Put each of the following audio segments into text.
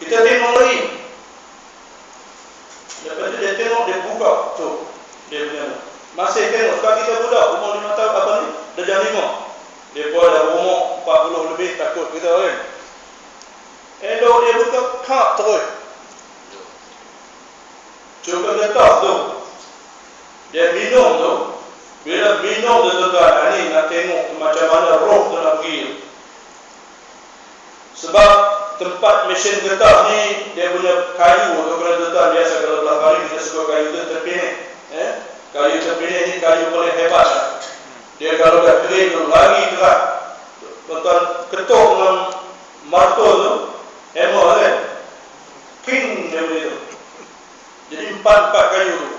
Kita tengok lagi. Lepas tu dia tengok, dia buka tu. Dia punya masih tengok. Sebab kita budak umur 5 tahun apa ni? Darjah 5. Dia pun dah umur 40 lebih, takut kita kan. Elok dia buka kak terus. Cuba letak tu. Dia minum tu. Bila minum tu tuan-tuan, ni nak tengok macam mana roh tu nak pergi. Sebab tempat mesin getah ni dia punya kayu tu, tuan-tuan, biasa kalau belah kali kita suka kayu tu terpinit. Kayu terpinit ni kayu paling hebat. Dia kalau dah kering tu lagi kerat. Tuan-tuan ketuk dengan martul tu, hammer kan, king dia punya tu. Jadi 4 kayu tu.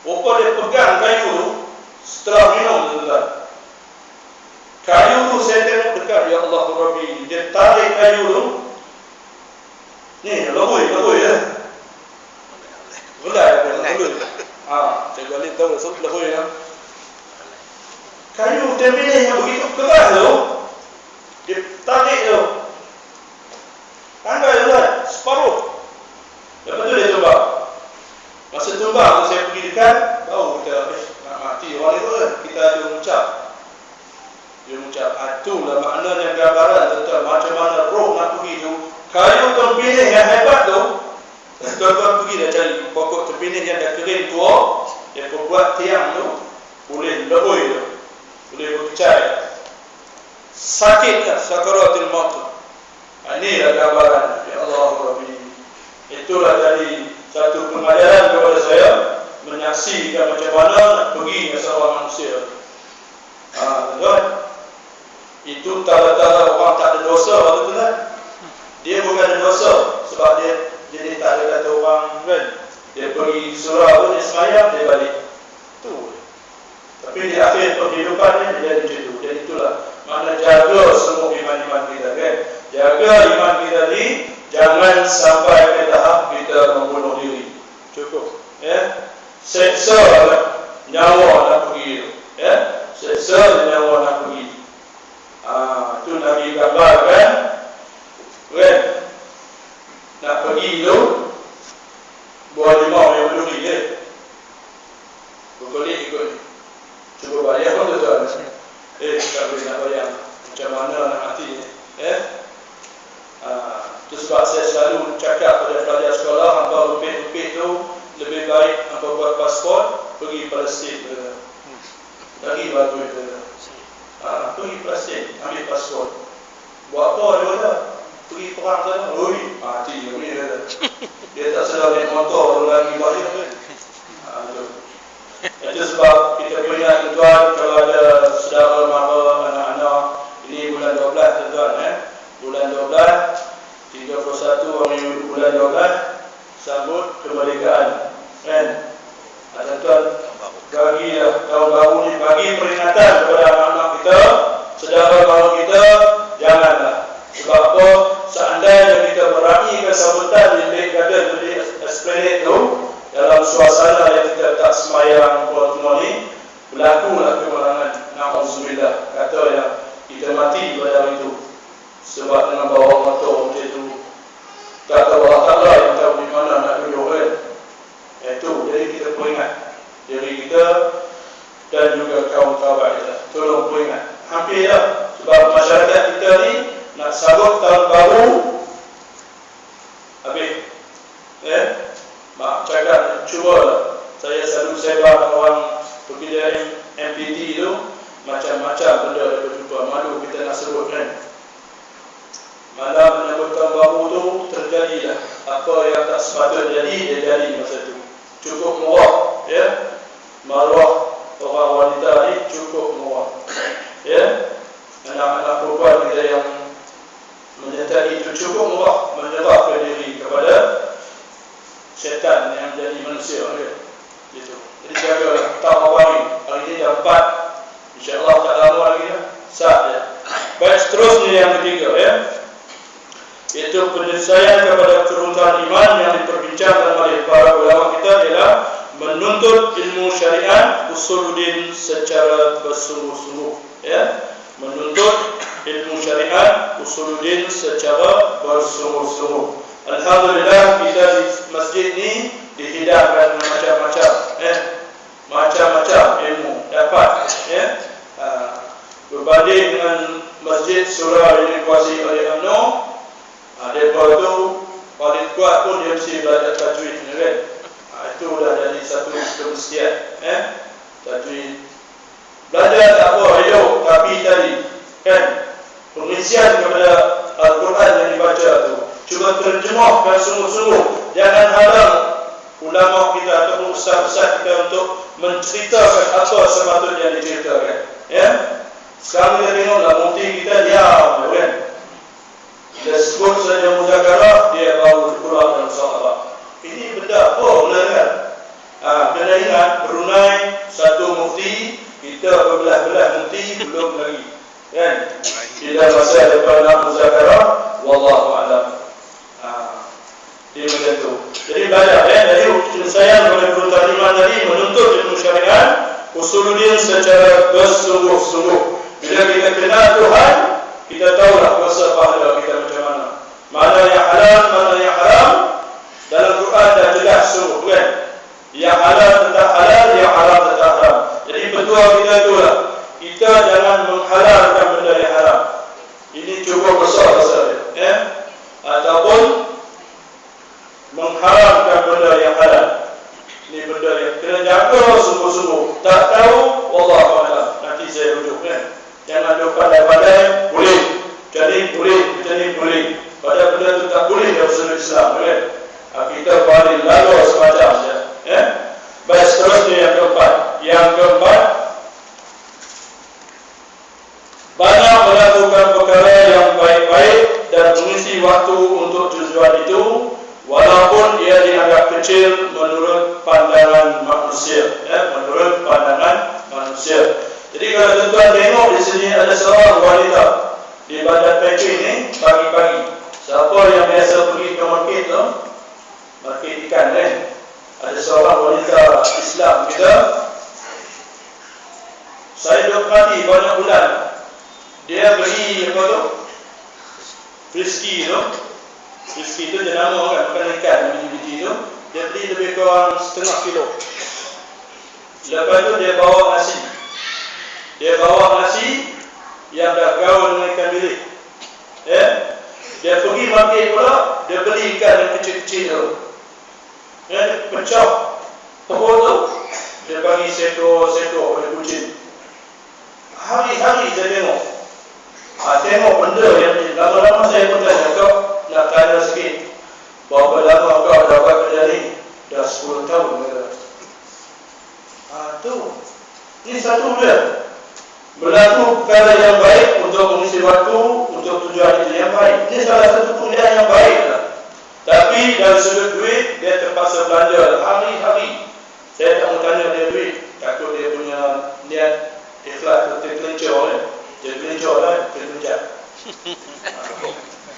Rupa dia pegang kayu tu setelah minum tuan-tuan. Kayu tu saya tengok dekat, ya Allah Rabbi, dia tarik kayu tu. Ni lebui ya. Belai saya balik tahu sebab lebui ya. Kayu terpilih yang begitu keras tu, dia tarik tu. Tanggal tuan, separuh. Lepas tu dia tumbang. Masa tumbang tu saya pergi dekat, baru kita nak mati orang itu kan. Kita ada mengucap. Dia mengucap. Itulah maknanya gambaran tentang macam mana roh nak pergi tu. Kayu terpilih yang hebat tu, tuan-tuan pergi dah cari pokok terpilih yang dah kering tua, dia buat tiang tu, boleh lebui tu, boleh berkecai. Sakit tak sakaratul maut tu. Inilah gambaran. Ya Allah Rabbi. Itulah jadi satu pengajaran kepada saya, menyaksikan macam mana nak pergi ke seorang manusia. Tuan, itu tanda-tanda orang tak ada dosa, betul-betul. Dia bukan ada dosa sebab dia jadi tak ada kata orang kan. Dia pergi surau tu, dia semayang, dia balik. Tu. Tapi di akhir kehidupannya dia jadi macam tu. Jadi itulah makna jaga semua iman-iman kita kan. Jaga iman kita ni, jangan sampai ke tahap kita membunuh diri. Cukup. Seksa nyawa nak pergi. Seksa nyawa nak pergi. Itu Nabi gambarkan. Kan? Nak pergi tu, buah limau yang berduri je. Berkelik ikut ni. Cuba bayang pun tuan. Tak boleh nak bayang macam mana nak mati ni. Itu sebab saya selalu cakap pada pelajar sekolah, hampa rupit-rupit tu lebih baik hampa buat pasport, pergi Palestin. Lagi bagus tu. Pergi Palestin, ambil pasport. Buat apa dia kata? Pergi perang sana, mati dia ni kata. Dia tak sedar naik motor lagi balik kan. Itu sebab kita peringat tuan, kalau ada saudara mara, anak-anak, ini bulan 12 tuan bulan 12, 31 bulan 12 sambut kemerdekaan kan. Tuan bagi tahun baru ni, bagi peringatan kepada anak-anak kita, saudara mara kita, janganlah. Sebab apa? Seandainya kita meraihkan sambutan di Lake Garden, di Esplanade tu, dalam suasana yang kita tak semayang semua ni, berlakulah kemalangan. Na'udzubillah, kata yang kita mati pada hari itu sebab dengan bawa motor macam tu. Kata Allah Ta'ala yang tahu di mana nak duduk kan. Itu, jadi kita peringat diri kita dan juga kawan-kawan kita. Tolong peringat. Hampir dah. Sebab masyarakat kita ni nak sambut tahun baru habis. Mak cakap, cubalah. Saya selalu sebar orang pekerja MPT tu, macam-macam benda dia berjumpa. Malu kita nak sebut kan. Malam menyambut tahun baru tu, terjadilah apa yang tak sepatutnya jadi, dia jadi masa tu. Cukup murah, maruah orang wanita ni cukup murah. Anak-anak perempuan kita yang menyertai itu cukup murah, menyerahkan diri kepada syaitan yang jadi manusia gitu. Jadi jagalah tahun awal ni. Hari ni dah 4, insya-Allah tak lama lagi dah sah dia. Baik, seterusnya yang ketiga iaitu penyelesaian kepada keruntuhan iman yang diperbincangkan oleh para ulama kita ialah menuntut ilmu syariat usuluddin secara bersungguh-sungguh. Menuntut ilmu syariat usuluddin secara bersungguh-sungguh. Alhamdulillah kita di masjid ni dihidangkan macam-macam macam-macam ilmu dapat berbanding dengan masjid surau yang dikuasai oleh UMNO. Daripada tu paling kuat pun dia mesti belajar tajwid kan. Itu dah jadi satu kemestian tajwid. Belajar tak apa, ayo, tapi tadi kan pengisian kepada Al-Quran yang dibaca tu cuba terjemahkan sungguh-sungguh. Jangan halang ulama kita ataupun ustaz-ustaz kita untuk menceritakan apa sepatutnya yang diceritakan. Sekarang kita tengoklah mufti kita diam kan. Dia sebut saja muzakarah, dia baru Quran dan sahabat. Ini benda apa kan? Kena ingat Brunei satu mufti, kita berbelah-belah mufti belum lagi kan. Tidak masa depan nak muzakarah, wallahu a'lam. Dia macam tu. Jadi belajar dari saya kepada guru takliman tadi menuntut ilmu syariat usuluddin secara bersungguh-sungguh. Bila kita kenal Tuhan, kita tahulah kuasa pahala kita macam mana. Mana yang halal, mana yang haram. Dalam Quran dah jelas sungguh kan. Yang halal tetap halal, yang haram tetap haram. Jadi petua kita itulah, kita jangan menghalalkan benda yang haram. Ini cukup besar masalah ataupun mengharamkan benda yang halal. Ini benda yang kena jaga sungguh-sungguh. Tak tahu, wallahu a'lam. Nanti saya rujuk kan. Jangan duk pandai-pandai, boleh. Jadi boleh, jadi boleh. Pada benda itu tak boleh dalam sudut Islam kan. Kita paling lalu semacam Baik, seterusnya yang keempat. Yang keempat, banyak melakukan perkara yang baik-baik dan mengisi waktu untuk tujuan itu, walaupun ia dianggap kecil menurut pandangan manusia. Menurut pandangan manusia. Jadi kalau tuan-tuan tengok di sini ada seorang wanita di Bandar Peking ni pagi-pagi. Siapa yang biasa pergi ke market tu, market ikan kan? Ada seorang wanita Islam kita. Saya dah perhati banyak bulan. Dia beli apa tu? Frisky tu. Frisky tu jenama kan, bukan ikan biji-biji tu. Dia beli lebih kurang setengah kilo. Lepas tu dia bawa nasi. Dia bawa nasi yang dah gaul dengan ikan bilik. Dia pergi market pula, dia beli ikan yang kecil-kecil tu. Dia pecah perut tu, dia bagi sekor-sekor pada kucing. Hari-hari saya tengok. Tengok benda yang ni. Lama-lama saya pun tanya, kau nak tanya sikit. Berapa lama kau dah buat kerja ni? Dah 10 tahun kata. Tu. Ini satu dia. Berlaku perkara yang baik untuk mengisi waktu untuk tujuan itu yang baik. Ini salah satu pilihan yang baik lah. Tapi dari sudut duit, dia terpaksa belanja hari-hari. Saya tak mau tanya dia duit. Takut dia punya niat ikhlas atau tergelincir kan. Tergelincir kan, tergelincir.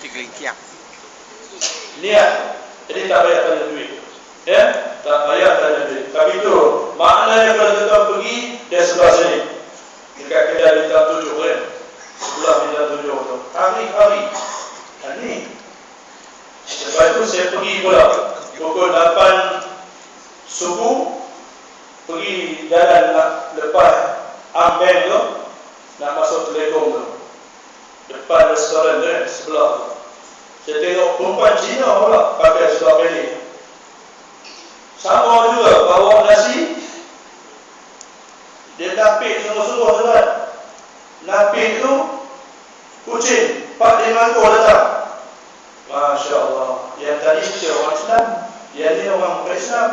Tergelincir. Niat. Jadi tak payah tanya duit. Tak payah tanya duit. Tapi itu maknanya kalau kita pergi, dia sebelah sini. Dekat kedai bintang 7 kan. Sebelah bintang 7 tu. Hari-hari. Ini. Lepas itu saya pergi pula. Pukul 8 subuh. Pergi jalan lepas Ambeng tu. Nak masuk Telekong tu. Depan restoran tu kan. Sebelah tu. Saya tengok perempuan Cina pula. Pakai sebelah beli. Sama juga. Bawa nasi. Dia napik sungguh-sungguh tuan. Napik tu kucing 4-5 ekor datang. Masya Allah. Yang tadi dia orang Islam, yang ni orang bukan Islam.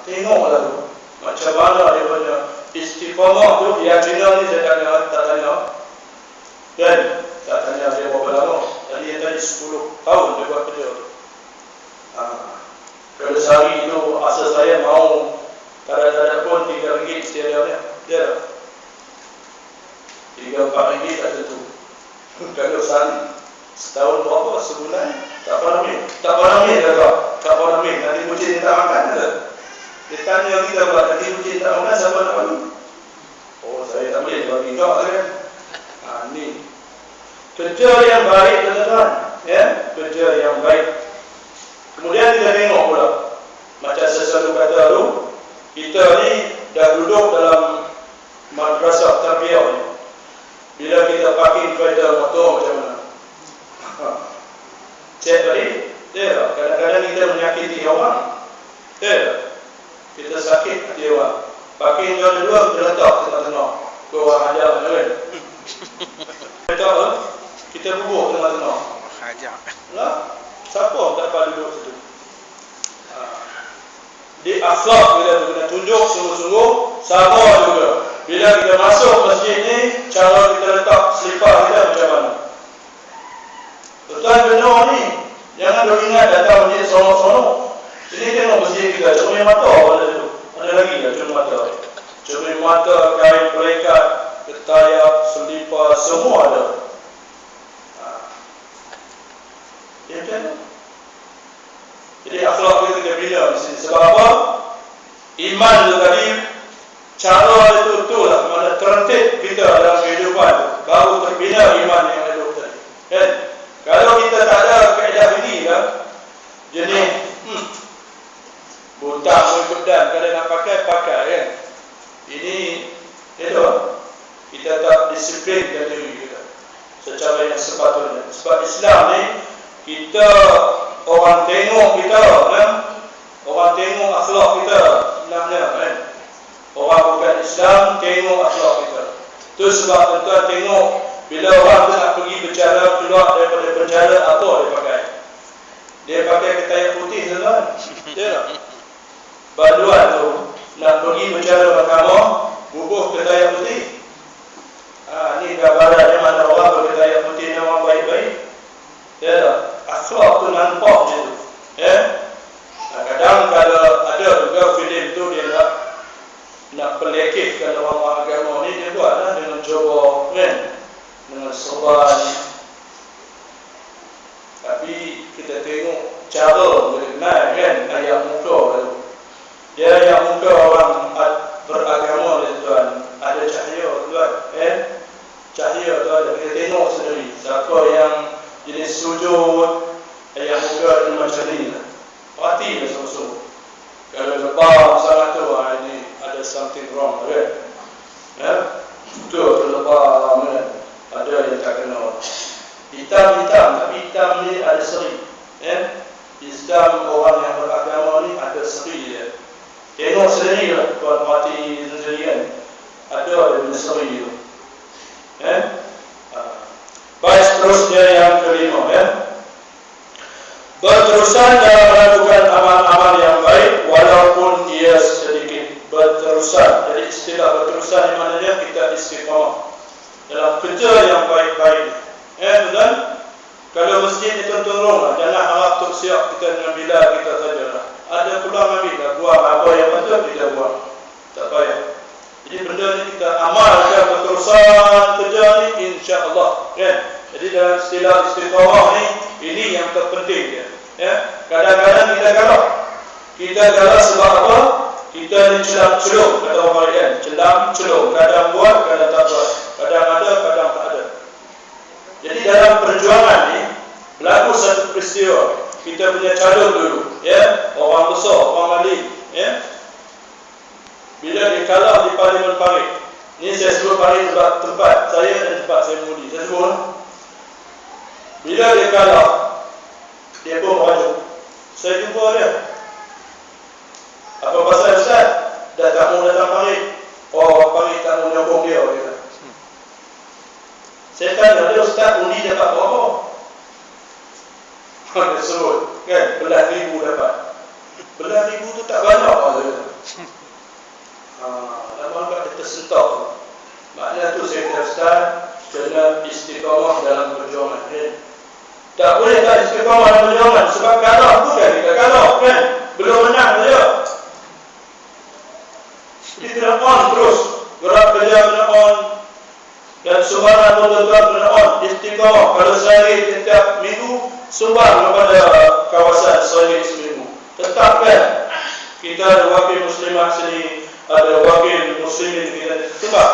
Tengoklah tu macam mana dia punya istiqamah tu. Yang Cina ni saya tak tanya kan, tak tanya dia berapa lama. Tadi yang tadi 10 tahun dia buat kerja tu. Kalau sehari itu asal saya mau kadang-kadang pun RM3 setiap hari dia 3-4 ringgit tak tentu. Kalau sehari setahun berapa, sebulan tak pernah min. Tak pernah min kata. Tak pernah min. Nanti kucing ni tak makan kata. Dia tanya kita pula, nanti kucing tak makan siapa nak bagi? Oh, saya tak boleh bagi kau kan. Ni kerja yang baik tuan-tuan. Kerja Cek tadi, kadang-kadang kita menyakiti orang, kita sakit hati orang. Pakai yang dua kita letak tengah-tengah. Kau orang ajar kan? Letak kita bubur tengah-tengah. Ajar. Lah, siapa tak dapat duduk situ? Di akhlak kita kena tunjuk sungguh-sungguh, sabar juga. Bila kita masuk masjid ni, cara kita letak selipar kita macam mana? Tuan benar ni, jangan duk ingat datang masjid sonok-sonok. Ini tengok masjid kita, cermin mata ada tu. Ada lagi tak cermin mata? Cermin mata, kain peringkat, ketayak, selipar, semua ada. Ya kan? Jadi akhlak kita kena bina di sini. Sebab apa? Iman tu tadi, cara itu betul lah. Mana tertib kita dalam kehidupan, baru terbina iman yang ada tadi. Kan? Kalau kita tak ada kaedah ini kan, jenis butang ikut dan kalau nak pakai kan. Ini itu kita tak disiplinkan diri kita secara yang sepatutnya. Sebab Islam ni kita orang tengok kita kan, orang tengok akhlak kita sebenarnya kan. Orang bukan Islam tengok akhlak kita. Tu sebab tuan tengok bila orang tu nak pergi bercara keluar daripada penjara, apa dia pakai? Dia pakai ketayak putih tuan. Ya tak? Baduan tu nak pergi bercara mahkamah, bubuh ketayak putih. Ni gambaran yang mana orang berketayak putih ni orang baik-baik. Ya tak? Akhlak tu nampak macam tu. Ya? Kadang kalau ada juga filem tu dia nak pelekehkan orang agama ni, dia buatlah dengan coba kan, dengan serban. Tapi kita tengok cara berkenal kan, ayat muka tu. Dia ayat muka orang beragama ni tuan, ada cahaya tuan. Cahaya tu ada, kita tengok sendiri. Siapa yang jenis sujud, ayat muka ni macam ni lah. Perhati lah sungguh-sungguh. Kalau lebam sangat tu, ini ada something wrong kan? Ya? Tu lebam kan? Ada yang tak kena. Hitam-hitam, tapi hitam ni ada seri. Ya? Islam orang yang beragama ni ada seri dia. Tengok sendiri lah, buat mati sendiri kan. Ada yang seri tu. Ya? Baik, seterusnya yang kelima ya. Berterusan dalam melakukan amal-amal yang baik walaupun ia sedikit. Berterusan. Jadi istilah berterusan di maknanya kita istiqamah dalam kerja yang baik-baik. Betul? Kalau masjid ni tolong lah, jangan harap untuk siap kita dengan bila kita sajalah. Ada peluang ambil lah, buang apa yang patut kita buang. Tak payah. Jadi benda ni kita amalkan berterusan kerja ni insya-Allah kan. Jadi dalam istilah istiqamah ni, ini yang terpenting dia. Ya, kadang-kadang kita galau. Kita galau sebab apa? Kita ni celam-celum kata orang lain. Celam-celum, kadang buat, kadang tak buat. Kadang ada, kadang tak ada. Jadi dalam perjuangan ni berlaku satu peristiwa. Kita punya calon dulu, ya, orang besar, orang alim, ya. Bila dia kalah di Parlimen Paris. Ni saya sebut Paris sebab tempat saya dan tempat saya mudi. Saya sebut. Bila dia kalah, dia pun maju. Saya jumpa dia. Apa pasal Ustaz? Dah tak mau datang Paris. Oh, Paris tak mau nyokong dia. Kata. Saya tanya dia, Ustaz, undi dapat berapa? Dia sebut, kan, belas ribu dapat. Belas ribu tu tak banyak. Lama agak dia tersentak. Maknanya tu saya kata, Ustaz, kena istiqamah dalam perjuangan. Tak boleh tak istiqamah dalam perjuangan. Sebab kalah tu kan, kita kalah kan. Belum menang saja. Jadi kena on terus. Gerak kerja kena on. Dan sumbangan pun tetap kena on. Istiqamah. Kalau sehari setiap minggu, sumbang kepada kawasan sehari seminggu. Tetapkan. Kita ada wakil muslimah sini, ada wakil muslimin kita. Sebab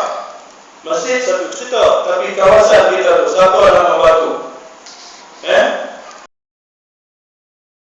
masjid satu cerita, tapi kawasan kita tu siapa nak membantu?